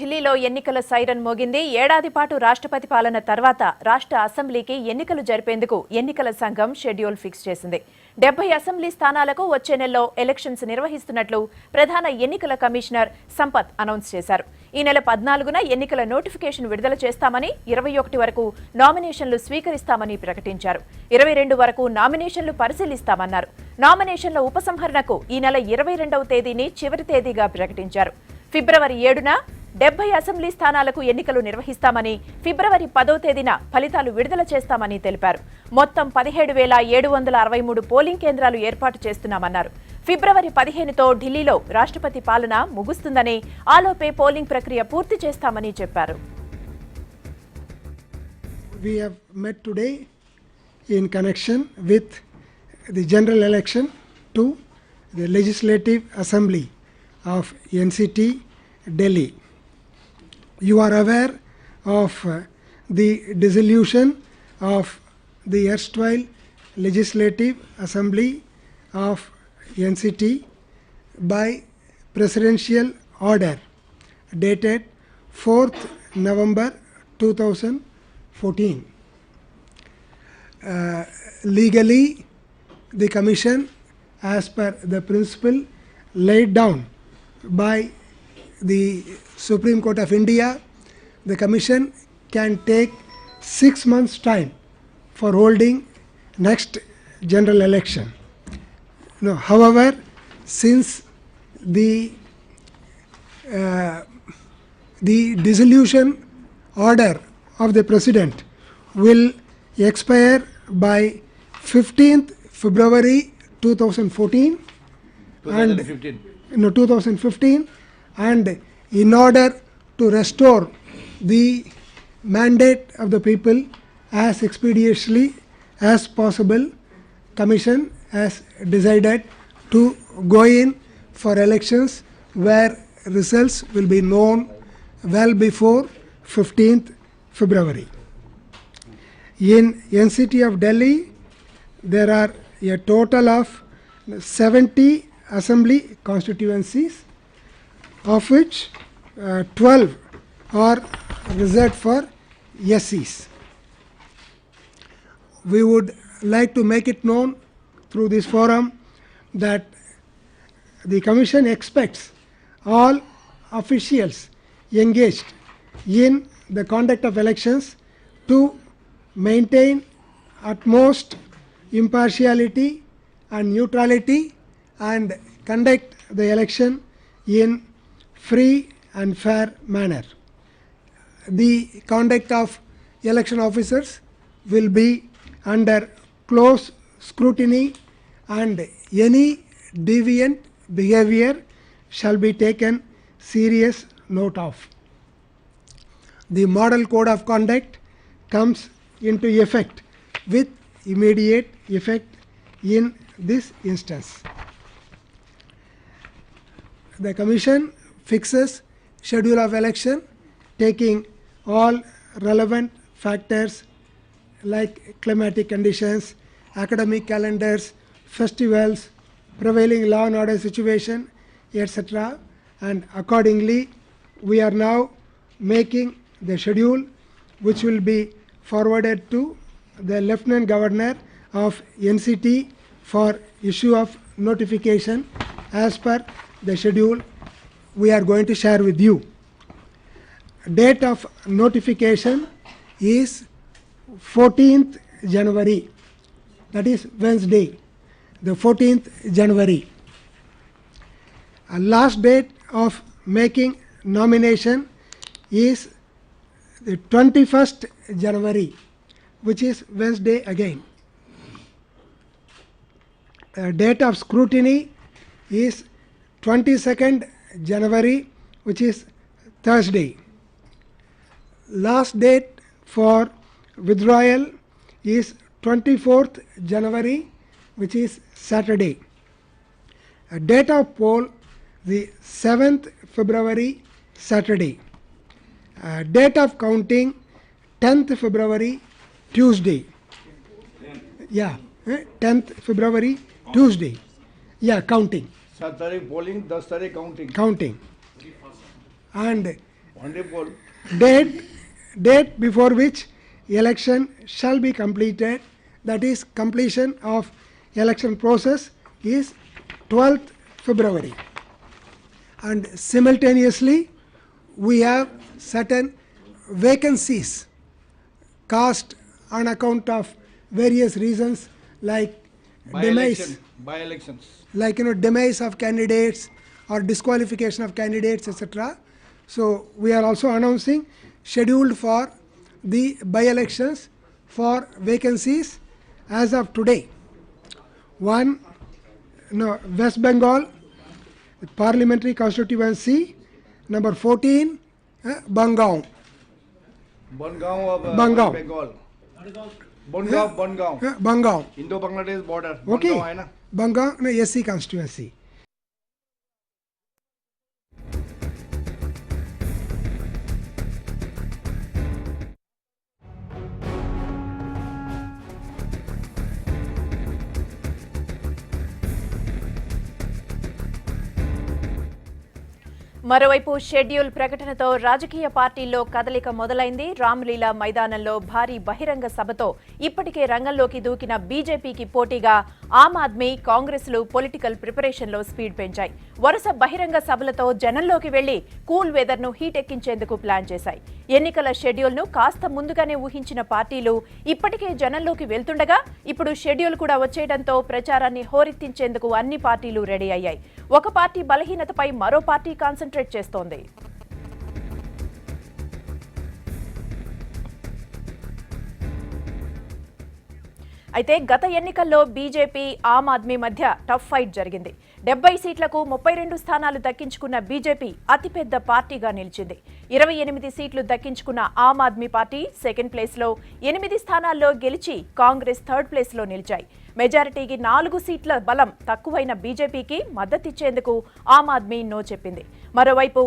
ఢిల్లీలో ఎన్నికల సైరన్ మోగింది. ఏడాది పాటు రాష్ట్రపతి పాలన తర్వాత రాష్ట్ర అసెంబ్లీకి ఎన్నికలు జరిపేందుకు ఎన్నికల సంఘం షెడ్యూల్ ఫిక్స్ చేసింది. 70 అసెంబ్లీ స్థానాలకు వచ్చే నెలలో ఎలక్షన్స్ నిర్వహిస్తున్నట్లు ప్రధాన ఎన్నికల కమిషనర్ సంపత్ అనౌన్స్ చేశారు. ఈ నెల 14న ఎన్నికల నోటిఫికేషన్ విడుదల చేస్తామని, 21 వరకు నామినేషన్లు స్వీకరిస్తామని ప్రకటించారు. 22 వరకు నామినేషన్లు పరిశీలిస్తామన్నారు. నామినేషన్ల ఉపసంహరణకు ఈ నెల 22వ తేదీని చివరి తేదీగా ప్రకటించారు. ఫిబ్రవరి 7న 70 అసెంబ్లీ స్థానాలకు ఎన్నికలు నిర్వహిస్తామని, ఫిబ్రవరి 10వ తేదీన ఫలితాలు విడుదల చేస్తామని తెలిపారు. మొత్తం 17,763 పోలింగ్ కేంద్రాలు ఏర్పాటు చేస్తున్నామన్నారు. ఫిబ్రవరి 15తో ఢిల్లీలో రాష్ట్రపతి పాలన ముగుస్తుందని, ఆలోపే పోలింగ్ ప్రక్రియ పూర్తి చేస్తామని చెప్పారు. We have met today in connection with the general election to the Legislative Assembly of NCT Delhi. You are aware of the dissolution of the erstwhile Legislative Assembly of NCT by presidential order dated 4th November 2014. Legally, the Commission, as per the principle laid down by the Supreme Court of India, the Commission can take 6 months' time for holding next general election. However, since the dissolution order of the President will expire by 15th February 2015, and in order to restore the mandate of the people as expeditiously as possible, Commission has decided to go in for elections where results will be known well before 15th February. In NCT of Delhi, there are a total of 70 assembly constituencies, of which 12 are reserved for SCs. We would like to make it known through this forum that the Commission expects all officials engaged in the conduct of elections to maintain utmost impartiality and neutrality and conduct the election in free and fair manner. The conduct of election officers will be under close scrutiny, and any deviant behavior shall be taken serious note of. The Model Code of Conduct comes into effect with immediate effect in this instance. The Commission fixes schedule of election taking all relevant factors like climatic conditions, academic calendars, festivals, prevailing law and order situation, etc. And accordingly, we are now making the schedule, which will be forwarded to the Lieutenant Governor of NCT for issue of notification as per the schedule we are going to share with you. Date of notification is 14th January, that is Wednesday, the 14th January. Last date of making nomination is the 21st January, which is Wednesday again. Date of scrutiny is 22nd January, which is Thursday. Last date for withdrawal is 24th January, which is Saturday. Date of poll, the 7th February, Saturday. Date of counting, 10th February, Tuesday. 10th February, Tuesday. Counting. 7 तारीख polling, 10 तारीख counting. And Wonderful. Date before which election shall be completed, that is completion of election process is 12th February. And simultaneously we have certain vacancies cast on account of various reasons like By-elections. like demise of candidates or disqualification of candidates, etc. So we are also announcing scheduled for the by-elections for vacancies as of today. One, West Bengal Parliamentary Constituency, number 14, Bangaon. Bongaon of Bangaon. Bengal. Bongaon. Bangaon. Indo-Bangladesh border. Okay. Bongaon है ना? Bangaon SC constituency. మరోవైపు schedule ప్రకటనతో రాజకీయ పార్టీల్లో కదలిక మొదలైంది. రామ్లీలా మైదానంలో భారీ బహిరంగ సభతో ఇప్పటికే రంగంలోకి దూకిన బీజేపీకి పోటీగా ఆమ్ ఆద్మీ, కాంగ్రెస్లు పొలిటికల్ ప్రిపరేషన్లో స్పీడ్ పెంచాయి. వరుస బహిరంగ సభలతో జనంలోకి వెళ్లి కూల్ వెదర్ ను హీట్ ఎక్కించేందుకు ప్లాన్ చేశాయి. ఎన్నికల షెడ్యూల్ ను కాస్త ముందుగానే ఊహించిన పార్టీలు ఇప్పటికే జనంలోకి వెళ్తుండగా ఇప్పుడు షెడ్యూల్ కూడా వచ్చేయడంతో ప్రచారాన్ని హోరెత్తించేందుకు అన్ని పార్టీలు రెడీ అయ్యాయి. ఒక పార్టీ బలహీనతపై మరో పార్టీ కాన్సంట్రేట్ చేస్తోంది. అయితే గత ఎన్నికల్లో బీజేపీ, ఆమ్ ఆద్మీ మధ్య టఫ్ ఫైట్ జరిగింది. 70 సీట్లకు 32 స్థానాలు దక్కించుకున్న బీజేపీ అతిపెద్ద పార్టీగా నిలిచింది. 28 సీట్లు దక్కించుకున్న ఆమ్ ఆద్మీ పార్టీ సెకండ్ ప్లేస్లో, 8 స్థానాల్లో గెలిచి కాంగ్రెస్ థర్డ్ ప్లేస్లో నిలిచాయి. మెజారిటీకి 4 సీట్ల బలం తక్కువైన బీజేపీకి మద్దతిచ్చేందుకు ఆమ్ ఆద్మీ నో చెప్పింది. మరోవైపు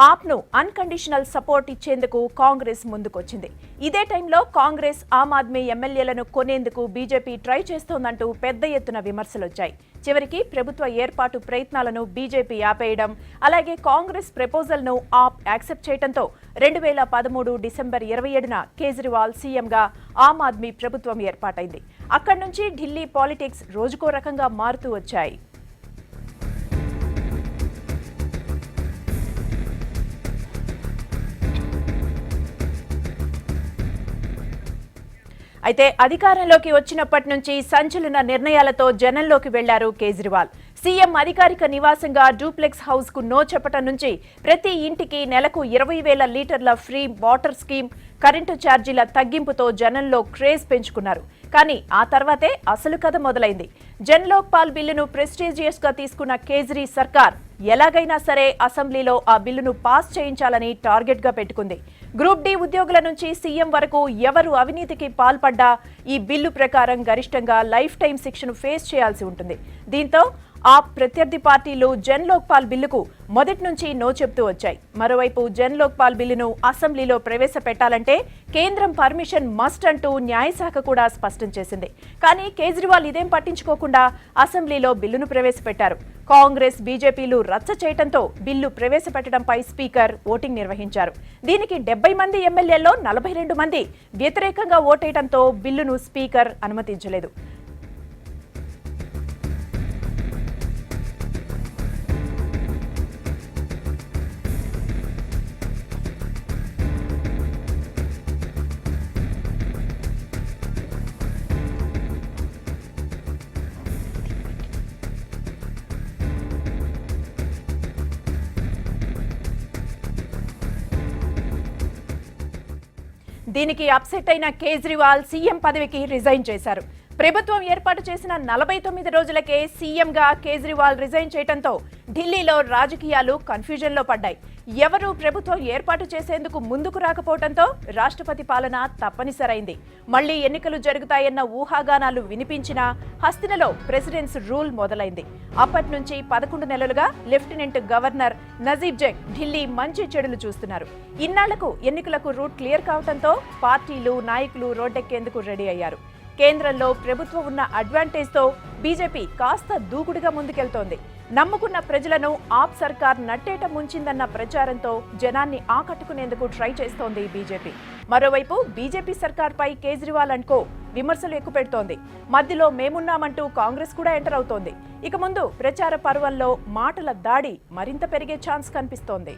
ఆప్ను అన్కండిషనల్ సపోర్ట్ ఇచ్చేందుకు కాంగ్రెస్ ముందుకొచ్చింది. ఇదే టైంలో కాంగ్రెస్, ఆమ్ ఆద్మీ ఎమ్మెల్యేలను కొనేందుకు బీజేపీ ట్రై చేస్తోందంటూ పెద్ద ఎత్తున విమర్శలొచ్చాయి. చివరికి ప్రభుత్వ ఏర్పాటు ప్రయత్నాలను బీజేపీ ఆపేయడం, అలాగే కాంగ్రెస్ ప్రపోజల్ను ఆప్ యాక్సెప్ట్ చేయడంతో 2013 డిసెంబర్ 27న కేజ్రీవాల్ సీఎంగా ఆమ్ ఆద్మీ ప్రభుత్వం ఏర్పాటైంది. అక్కడి నుంచి ఢిల్లీ పాలిటిక్స్ రోజుకో రకంగా మారుతూ వచ్చాయి. అయితే అధికారంలోకి వచ్చినప్పటి నుంచి సంచలన నిర్ణయాలతో జనంలోకి వెళ్లారు కేజ్రీవాల్. సీఎం అధికారిక నివాసంగా డూప్లెక్స్ హౌస్ కు నో చెప్పడం నుంచి ప్రతి ఇంటికి నెలకు 20,000 లీటర్ల ఫ్రీ వాటర్ స్కీమ్, కరెంటు ఛార్జీల తగ్గింపుతో జనంలో క్రేజ్ పెంచుకున్నారు. కానీ ఆ తర్వాతే అసలు కథ మొదలైంది. జన్ లోక్పాల్ బిల్లును ప్రెస్టీజియస్ గా తీసుకున్న కేజ్రీ సర్కార్ ఎలాగైనా సరే అసెంబ్లీలో ఆ బిల్లును పాస్ చేయించాలని టార్గెట్ గా పెట్టుకుంది. గ్రూప్ డి ఉద్యోగుల నుంచి సీఎం వరకు ఎవరు అవినీతికి పాల్పడ్డా ఈ బిల్లు ప్రకారం గరిష్టంగా లైఫ్ టైం శిక్షను ఫేస్ చేయాల్సి ఉంటుంది. దీంతో ఆ ప్రత్యర్థి పార్టీలు జన్ లోక్పాల్ బిల్లుకు మొదటి నుంచి నో చెప్తూ వచ్చాయి. మరోవైపు జన్ లోక్పాల్ బిల్లును అసెంబ్లీలో ప్రవేశపెట్టాలంటే కేంద్రం పర్మిషన్ మస్ట్ అంటూ న్యాయశాఖ కూడా స్పష్టం చేసింది. కానీ కేజ్రీవాల్ ఇదేం పట్టించుకోకుండా అసెంబ్లీలో బిల్లును ప్రవేశపెట్టారు. కాంగ్రెస్, బీజేపీలు రచ్చ చేయడంతో బిల్లు ప్రవేశపెట్టడంపై స్పీకర్ ఓటింగ్ నిర్వహించారు. దీనికి 70 మంది ఎమ్మెల్యేల్లో 42 మంది వ్యతిరేకంగా ఓటేయడంతో బిల్లును స్పీకర్ అనుమతించలేదు. దీనికి అప్సెట్ అయిన కేజ్రీవాల్ సీఎం పదవికి రిజైన్ చేశారు. ప్రభుత్వం ఏర్పాటు చేసిన 49 రోజులకే సీఎంగా కేజ్రీవాల్ రిజైన్ చేయడంతో ఢిల్లీలో రాజకీయాలు కన్ఫ్యూజన్లో పడ్డాయి. ఎవరూ ప్రభుత్వం ఏర్పాటు చేసేందుకు ముందుకు రాకపోవడంతో రాష్ట్రపతి పాలన తప్పనిసరైంది. మళ్లీ ఎన్నికలు జరుగుతాయన్న ఊహాగానాలు వినిపించినా హస్తినలో ప్రెసిడెంట్స్ రూల్ మొదలైంది. అప్పటి నుంచి 11 నెలలుగా లెఫ్టినెంట్ గవర్నర్ నజీబ్ జంగ్ ఢిల్లీ మంచి చెడులు చూస్తున్నారు. ఇన్నాళ్లకు ఎన్నికలకు రూట్ క్లియర్ కావడంతో పార్టీలు, నాయకులు రోడ్డెక్కేందుకు రెడీ అయ్యారు. కేంద్రంలో ప్రభుత్వం ఉన్న అడ్వాంటేజ్తో బీజేపీ కాస్త దూకుడుగా ముందుకెళ్తోంది. నమ్ముకున్న ప్రజలను ఆప్ సర్కార్ నట్టేట ముంచిందన్న ప్రచారంతో జనాన్ని ఆకట్టుకునేందుకు ట్రై చేస్తోంది బీజేపీ. మరోవైపు బీజేపీ సర్కార్పై కేజ్రీవాల్ అండ్ కో విమర్శలు ఎక్కుపెడుతోంది. మధ్యలో మేమున్నామంటూ కాంగ్రెస్ కూడా ఎంటర్ అవుతోంది. ఇక ముందు ప్రచార పర్వంలో మాటల దాడి మరింత పెరిగే ఛాన్స్ కనిపిస్తోంది.